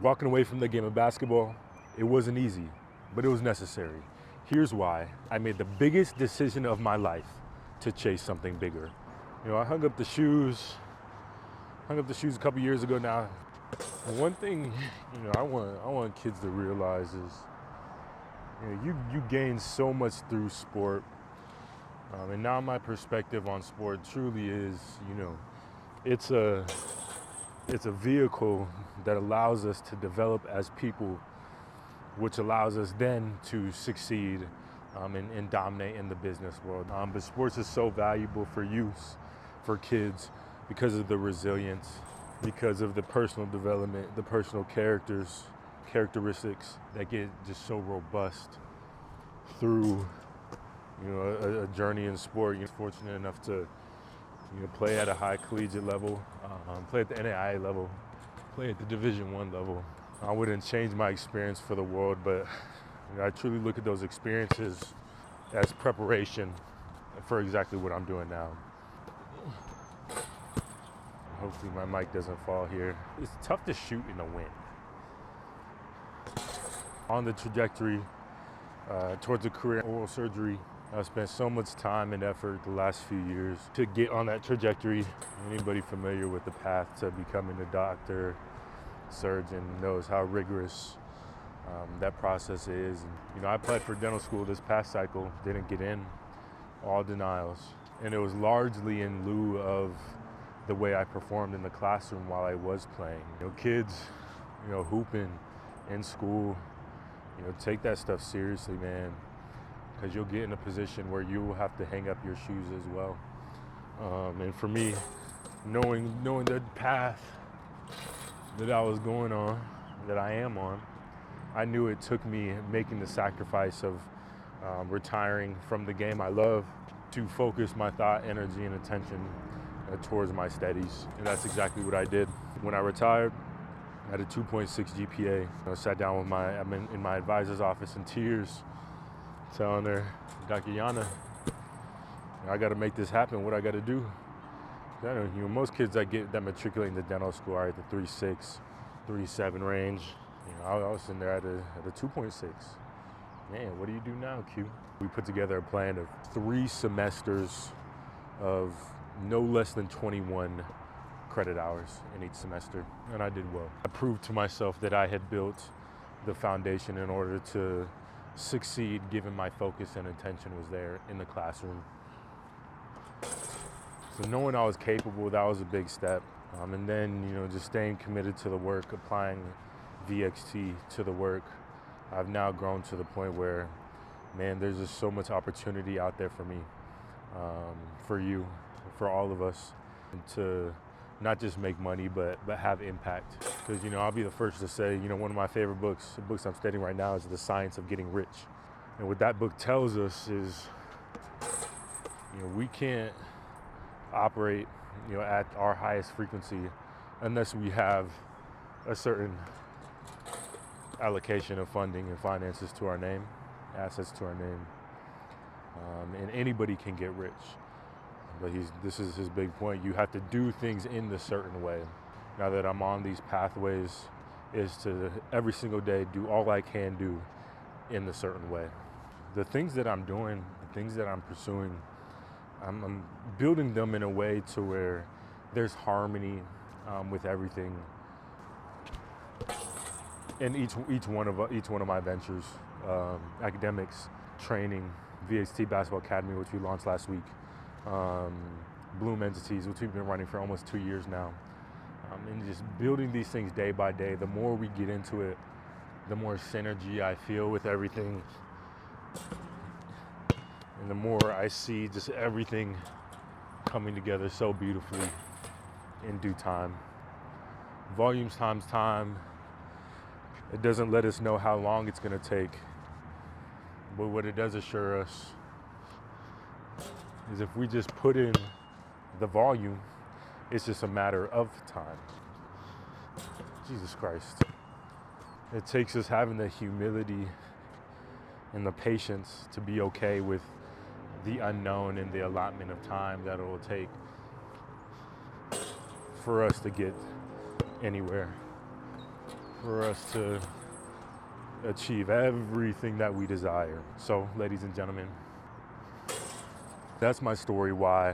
Walking away from the game of basketball, it wasn't easy, but it was necessary. Here's why. I made the biggest decision of my life to chase something bigger. I hung up the shoes a couple years ago now. And one thing, I want kids to realize is, you gain so much through sport. And now my perspective on sport truly is, it's a vehicle that allows us to develop as people, which allows us then to succeed and dominate in the business world. But sports is so valuable for youth, for kids, because of the resilience, because of the personal development, the personal characteristics that get just so robust through a journey in sport. You're fortunate enough to play at a high collegiate level, play at the NAIA level, play at the Division I level. I wouldn't change my experience for the world, but I truly look at those experiences as preparation for exactly what I'm doing now. Hopefully my mic doesn't fall here. It's tough to shoot in the wind. On the trajectory towards a career in oral surgery, I've spent so much time and effort the last few years to get on that trajectory. Anybody familiar with the path to becoming a doctor, surgeon, knows how rigorous that process is. And, I applied for dental school this past cycle, didn't get in, all denials. And it was largely in lieu of the way I performed in the classroom while I was playing. Kids, hooping in school, take that stuff seriously, man, because you'll get in a position where you will have to hang up your shoes as well. And for me, knowing the path that I was going on, that I am on, I knew it took me making the sacrifice of retiring from the game I love to focus my thought, energy, and attention towards my studies. And that's exactly what I did. When I retired, I had a 2.6 GPA. I sat down with I'm in my advisor's office in tears, telling her, Dr. Yana, I got to make this happen. What I got to do? Most kids that matriculate into dental school are at the 3.6, 3.7 range. I was sitting there at a 2.6. Man, what do you do now, Q? We put together a plan of 3 semesters of no less than 21 credit hours in each semester, and I did well. I proved to myself that I had built the foundation in order to succeed, given my focus and attention was there in the classroom. So knowing I was capable, that was a big step. And then, just staying committed to the work, applying VXT to the work. I've now grown to the point where, man, there's just so much opportunity out there for me, for you, for all of us, to not just make money, but have impact. Because, I'll be the first to say, one of my favorite books, the books I'm studying right now, is The Science of Getting Rich. And what that book tells us is, we can't operate, at our highest frequency unless we have a certain allocation of funding and finances to our name, assets to our name. And anybody can get rich. But this is his big point. You have to do things in the certain way. Now that I'm on these pathways, is to every single day do all I can do in the certain way. The things that I'm doing, the things that I'm pursuing, I'm building them in a way to where there's harmony with everything. In each one of my ventures, academics, training, VXT Basketball Academy, which we launched last week. Bloom Entities, which we've been running for almost 2 years now, and just building these things day by day. The more we get into it, the more synergy I feel with everything, and the more I see just everything coming together so beautifully in due time. Volumes times time. It doesn't let us know how long it's going to take, but what it does assure us is if we just put in the volume, it's just a matter of time. Jesus Christ. It takes us having the humility and the patience to be okay with the unknown and the allotment of time that it will take for us to get anywhere. for us to achieve everything that we desire. So, ladies and gentlemen, that's my story why